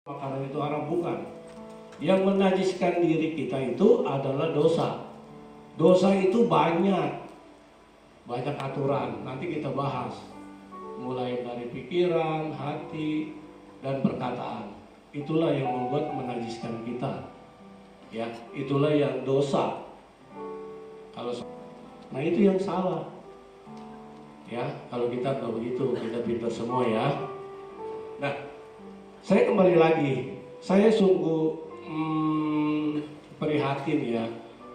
Makanan itu haram, bukan. Yang menajiskan diri kita itu adalah dosa. Dosa itu banyak aturan. Nanti kita bahas. Mulai dari pikiran, hati, dan perkataan. Itulah yang membuat menajiskan kita. Ya, itulah yang dosa. Nah itu yang salah. Ya, kalau kita nggak begitu, kita pintar semua ya. Nah, saya kembali lagi. Saya sungguh prihatin ya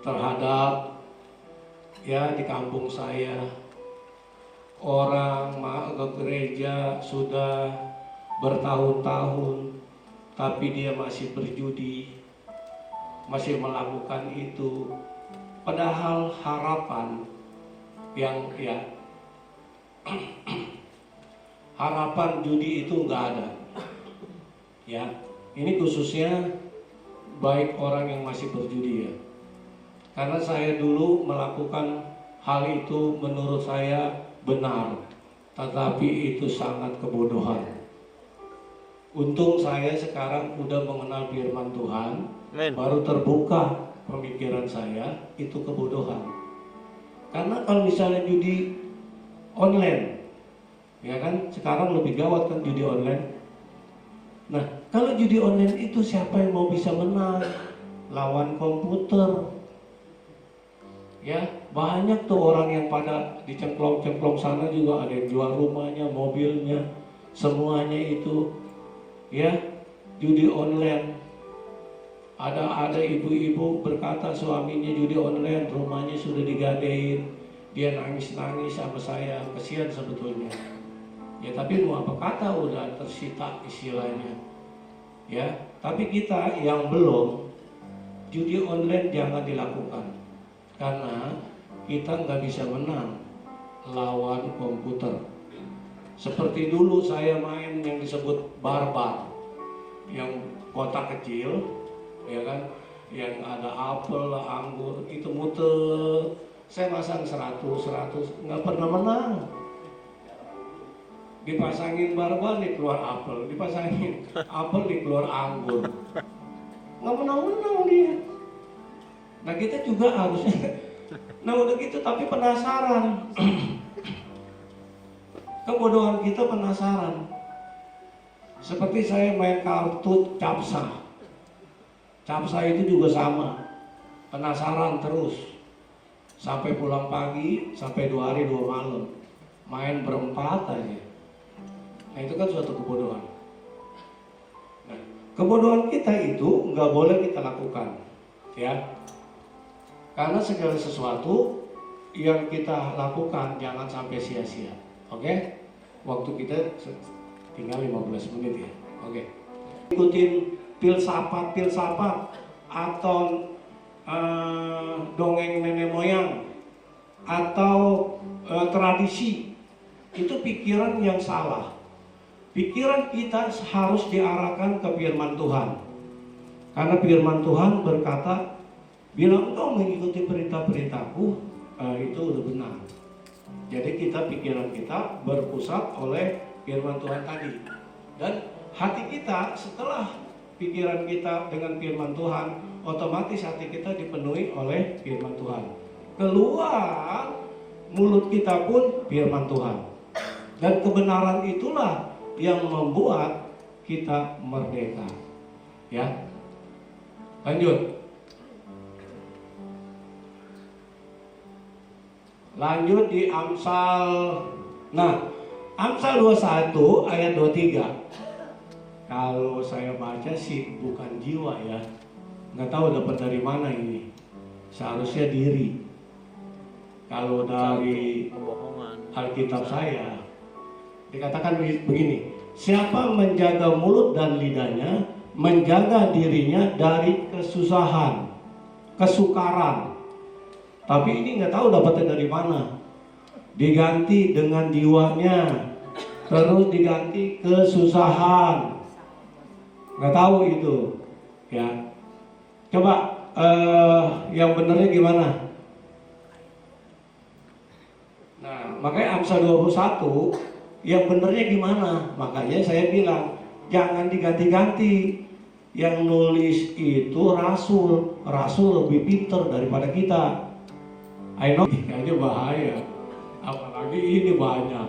terhadap ya di kampung saya orang ke gereja sudah bertahun-tahun, tapi dia masih berjudi, masih melakukan itu. Padahal harapan yang ya harapan judi itu nggak ada. Ya, ini khususnya baik orang yang masih berjudi ya. Karena saya dulu melakukan hal itu menurut saya benar, tetapi itu sangat kebodohan. Untung saya sekarang udah mengenal firman Tuhan, baru terbuka pemikiran saya itu kebodohan. Karena kalau misalnya judi online, ya kan sekarang lebih gawat kan judi online. Nah, kalau judi online itu siapa yang mau bisa menang lawan komputer? Ya, banyak tuh orang yang pada dicemplung-cemplung sana juga, ada yang jual rumahnya, mobilnya, semuanya itu ya judi online. Ada ibu-ibu berkata suaminya judi online, rumahnya sudah digadein, dia nangis-nangis sama saya, kasihan sebetulnya. Ya tapi mau apa kata, udah tersita istilahnya. Ya, tapi kita yang belum, judi online jangan dilakukan, karena kita nggak bisa menang lawan komputer. Seperti dulu saya main yang disebut barbar, yang kotak kecil, ya kan, yang ada apel, anggur, itu muter. Saya pasang 100, nggak pernah menang. Dipasangin barbar nih keluar apel, dipasangin apel nih keluar anggur, nggak menang dia. Nah kita juga harusnya, nah udah gitu tapi penasaran. Kebodohan kita penasaran. Seperti saya main kartu capsa. Capsa itu juga sama, penasaran terus. Sampai pulang pagi, sampai 2 hari 2 malam, main berempat aja. Nah itu kan suatu kebodohan. Nah, kebodohan kita itu nggak boleh kita lakukan, ya. Karena segala sesuatu yang kita lakukan jangan sampai sia-sia. Oke? Waktu kita tinggal 15 menit ya. Oke. Ikutin filsafat atau dongeng nenek moyang atau tradisi, itu pikiran yang salah. Pikiran kita harus diarahkan ke firman Tuhan. Karena firman Tuhan berkata, bila engkau mengikuti perintah-perintahku, itu udah benar. Jadi pikiran kita berpusat oleh firman Tuhan tadi. Dan hati kita setelah pikiran kita dengan firman Tuhan, otomatis hati kita dipenuhi oleh firman Tuhan. Keluar mulut kita pun firman Tuhan. Dan kebenaran itulah yang membuat kita merdeka. Ya. Lanjut. Lanjut di Amsal. Nah, Amsal 21 ayat 23. Kalau saya baca sih bukan jiwa ya. Nggak tahu dapat dari mana ini. Seharusnya diri. Kalau dari Alkitab saya dikatakan begini, siapa menjaga mulut dan lidahnya, menjaga dirinya dari kesusahan, kesukaran. Tapi ini nggak tahu dapatnya dari mana. Diganti dengan jiwanya, terus diganti kesusahan. Nggak tahu itu, ya. Coba yang benernya gimana? Nah, makanya Amsal 21 yang benernya gimana? Makanya saya bilang jangan diganti-ganti. Yang nulis itu rasul lebih pinter daripada kita. I know, kayaknya bahaya. Apalagi ini banyak.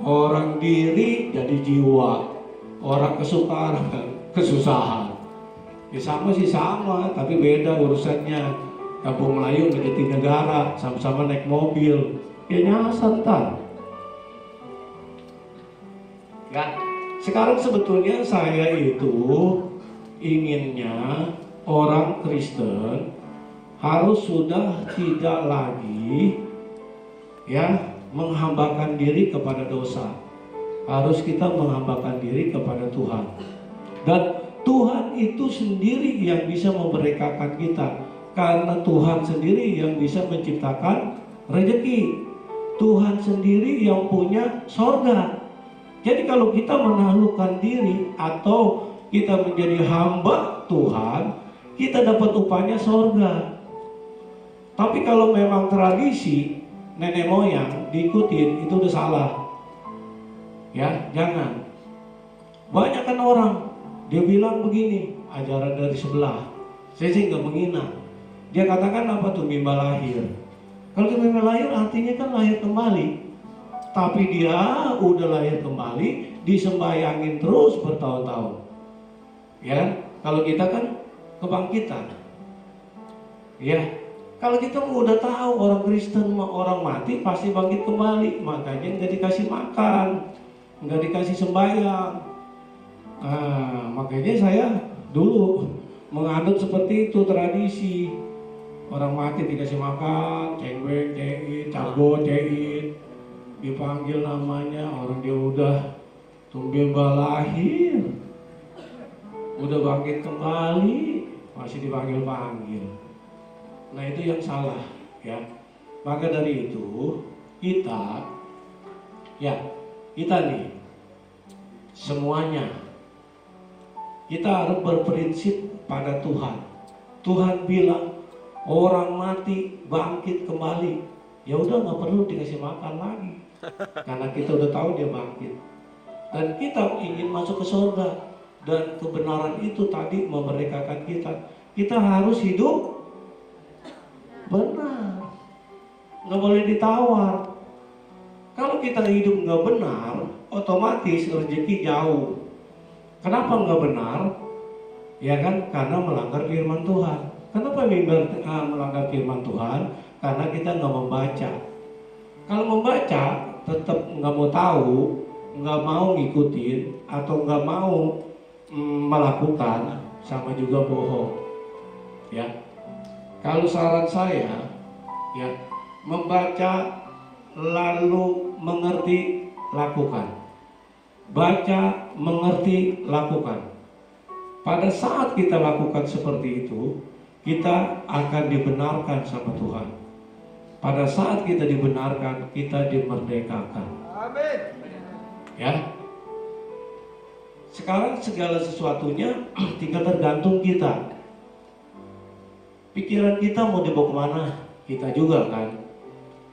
Orang diri jadi jiwa, orang kesusahan. Ya sama sih sama, tapi beda urusannya. Kampung Melayu menjadi negara, sama-sama naik mobil, ya nyasar ntar. Ya, sekarang sebetulnya saya itu inginnya orang Kristen harus sudah tidak lagi ya menghambakan diri kepada dosa. Harus kita menghambakan diri kepada Tuhan. Dan Tuhan itu sendiri yang bisa memerdekakan kita. Karena Tuhan sendiri yang bisa menciptakan rezeki. Tuhan sendiri yang punya sorga. Jadi kalau kita menaklukkan diri atau kita menjadi hamba Tuhan, kita dapat upahnya sorga. Tapi kalau memang tradisi nenek moyang diikutin, itu udah salah. Ya, jangan. Banyak kan orang, dia bilang begini, ajaran dari sebelah. Saya sih nggak menghina. Dia katakan apa tuh mimba lahir. Kalau mimba lahir artinya kan lahir kembali. Tapi dia udah lahir kembali, disembayangin terus bertahun-tahun. Ya, kalau kita kan kebangkitan. Ya, kalau kita udah tahu orang Kristen, orang mati pasti bangkit kembali, makanya nggak dikasih makan, nggak dikasih sembahyang. Makanya saya dulu menganut seperti itu tradisi. Orang mati dikasih makan, cengbeng, ceit, cago, ceit, dipanggil namanya, orang dia udah tumbil lahir, udah bangkit kembali, masih dipanggil-panggil. Nah itu yang salah ya. Maka dari itu kita nih semuanya kita harus berprinsip pada Tuhan. Tuhan bilang orang mati bangkit kembali, ya udah nggak perlu dikasih makan lagi, karena kita udah tahu dia bangkit. Dan kita ingin masuk ke surga, dan kebenaran itu tadi memerdekakan kita. Kita harus hidup benar, nggak boleh ditawar. Kalau kita hidup nggak benar, otomatis rezeki jauh. Kenapa nggak benar? Ya kan, karena melanggar firman Tuhan. Kenapa melanggar firman Tuhan? Karena kita nggak membaca. Kalau membaca, tetap nggak mau tahu, nggak mau ngikutin, atau nggak mau melakukan, sama juga bohong. Ya, kalau saran saya, ya membaca lalu mengerti, lakukan. Baca, mengerti, lakukan. Pada saat kita lakukan seperti itu, kita akan dibenarkan sama Tuhan. Pada saat kita dibenarkan, kita dimerdekakan. Amin. Ya. Sekarang segala sesuatunya tinggal tergantung kita. Pikiran kita mau dibawa kemana? Kita juga kan.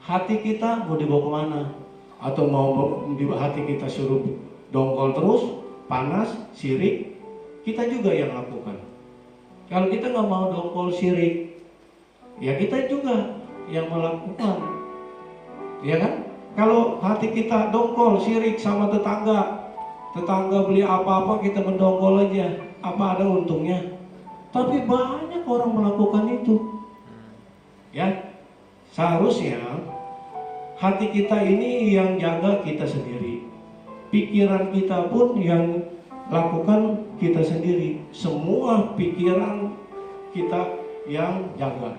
Hati kita mau dibawa kemana? Atau mau hati kita suruh dongkol terus, panas, sirik? Kita juga yang lakukan. Kalau kita nggak mau dongkol sirik, ya kita juga yang melakukan, ya kan? Kalau hati kita dongkol sirik sama tetangga beli apa-apa kita mendongkol aja, apa ada untungnya? Tapi banyak orang melakukan itu, ya. Seharusnya hati kita ini yang jaga kita sendiri, pikiran kita pun yang lakukan kita sendiri. Semua pikiran kita yang jaga,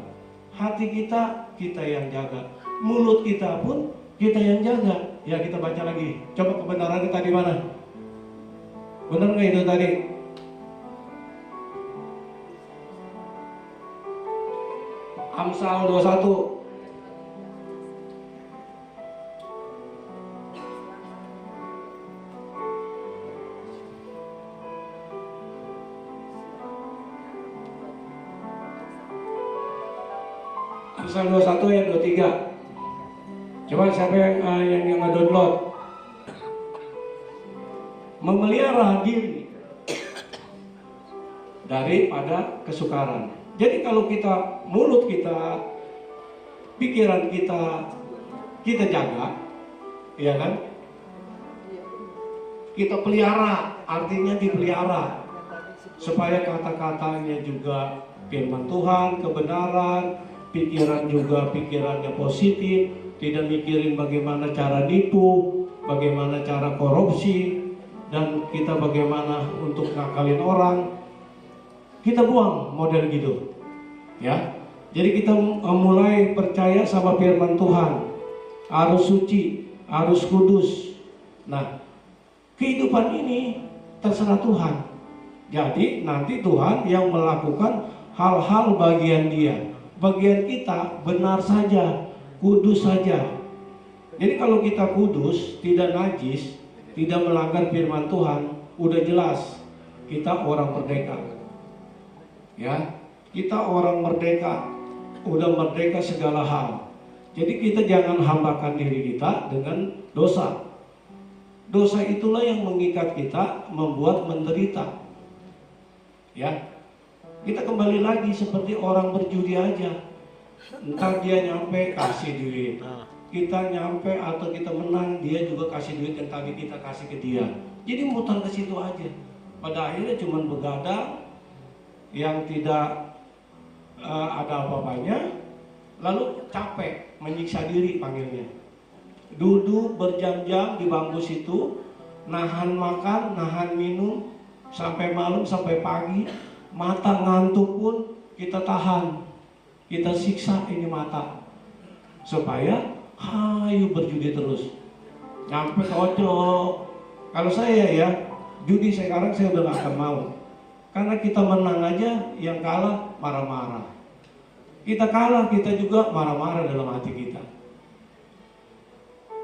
hati kita yang jaga, mulut kita pun kita yang jaga. Ya kita baca lagi, coba kebenarannya tadi mana? Benar nggak itu tadi? Amsal 21. Amsal 21 ayat 23. Coba siapa yang download? memelihara diri daripada kesukaran. Jadi kalau kita, mulut kita, pikiran kita jaga, ya kan? Kita pelihara, artinya dipelihara, supaya kata-katanya juga firman Tuhan, kebenaran, pikiran juga pikirannya positif, tidak mikirin bagaimana cara nipu, bagaimana cara korupsi, dan kita bagaimana untuk ngakalin orang. Kita buang model gitu, ya. Jadi kita mulai percaya sama firman Tuhan, harus suci, harus kudus. Nah, kehidupan ini terserah Tuhan. Jadi nanti Tuhan yang melakukan hal-hal bagian Dia. Bagian kita benar saja, kudus saja. Jadi kalau kita kudus, tidak najis, tidak melanggar firman Tuhan, udah jelas kita orang merdeka. Ya, kita orang merdeka, udah merdeka segala hal. Jadi kita jangan hambakan diri kita dengan dosa. Dosa itulah yang mengikat kita, membuat menderita. Ya, kita kembali lagi seperti orang berjudi aja. Entah dia nyampe kasih duit, kita nyampe atau kita menang, dia juga kasih duit yang tadi kita kasih ke dia. Jadi mutar ke situ aja. Pada akhirnya cuma begadang, yang tidak ada apa-apanya, lalu capek, menyiksa diri panggilnya. Duduk berjam-jam di bangku situ, nahan makan, nahan minum, sampai malam, sampai pagi, mata ngantuk pun kita tahan, kita siksa ini mata, supaya hayu berjudi terus, nyampe kocok. Kalau saya ya, judi sekarang saya udah gak akan mau. Karena kita menang aja, yang kalah marah-marah. Kita kalah, kita juga marah-marah dalam hati kita.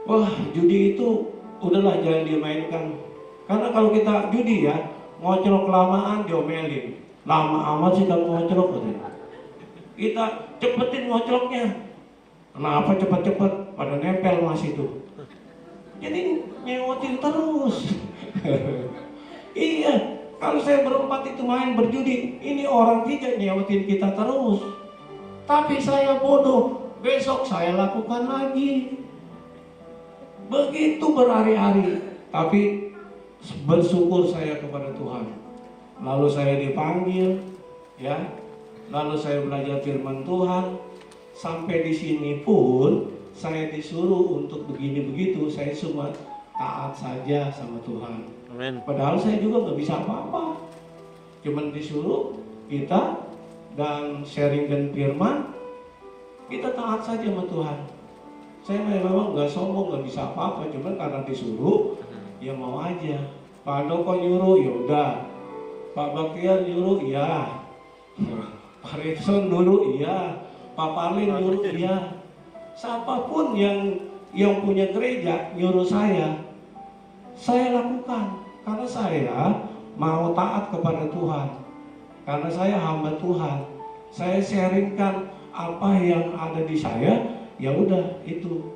Wah, judi itu udahlah jangan dimainkan. Karena kalau kita judi ya, ngocrok kelamaan diomelin. Lama amat sih kamu ngocrok katanya. Kita cepetin ngocroknya. Kenapa cepet-cepet? Pada nempel masih itu. Jadi nyewotin terus. Iya. Kalau saya berempat itu main berjudi, ini orang tiga nyewatin kita terus. Tapi saya bodoh, besok saya lakukan lagi. Begitu berhari-hari. Tapi bersyukur saya kepada Tuhan. Lalu saya dipanggil, ya. Lalu saya belajar firman Tuhan. Sampai di sini pun saya disuruh untuk begini begitu, saya cuma taat saja sama Tuhan. Amen. Padahal saya juga nggak bisa apa-apa, cuman disuruh kita dan sharingkan firman, kita taat saja sama Tuhan. Saya memang nggak sombong, nggak bisa apa-apa, cuman karena disuruh, ya mau aja. Pak Doko nyuruh, ya udah. Pak Bakian nyuruh, ya. Pak Ritson dulu, iya. Pak Parlin nyuruh, iya. Siapapun yang punya gereja nyuruh saya lakukan. Karena saya mau taat kepada Tuhan. Karena saya hamba Tuhan. Saya sharingkan apa yang ada di saya, ya udah itu.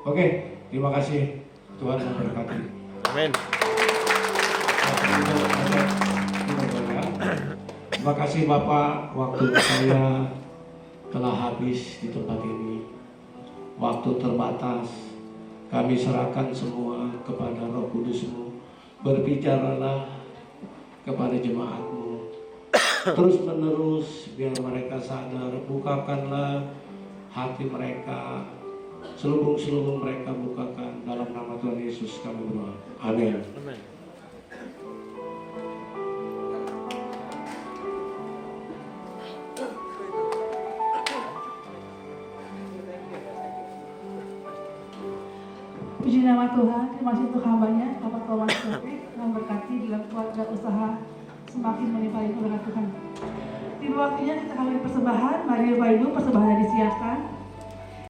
Oke, terima kasih. Tuhan memberkati. Amin. Terima kasih Bapak, waktu saya telah habis di tempat ini. Waktu terbatas. Kami serahkan semua kepada Roh Kudus-Mu. Berbicaralah kepada jemaat-Mu terus menerus, biar mereka sadar. Bukakanlah hati mereka, selubung-selubung mereka bukakan. Dalam nama Tuhan Yesus kami berdoa. Amin. Puji nama Tuhan, terima kasih untuk hambanya, Bapak Thomas Taufik, yang berkati dalam keluarga usaha semakin melimpahi berkat Tuhan. Tiba waktunya kita kawin persembahan, mari Bapak Ibu persembahan disiapkan.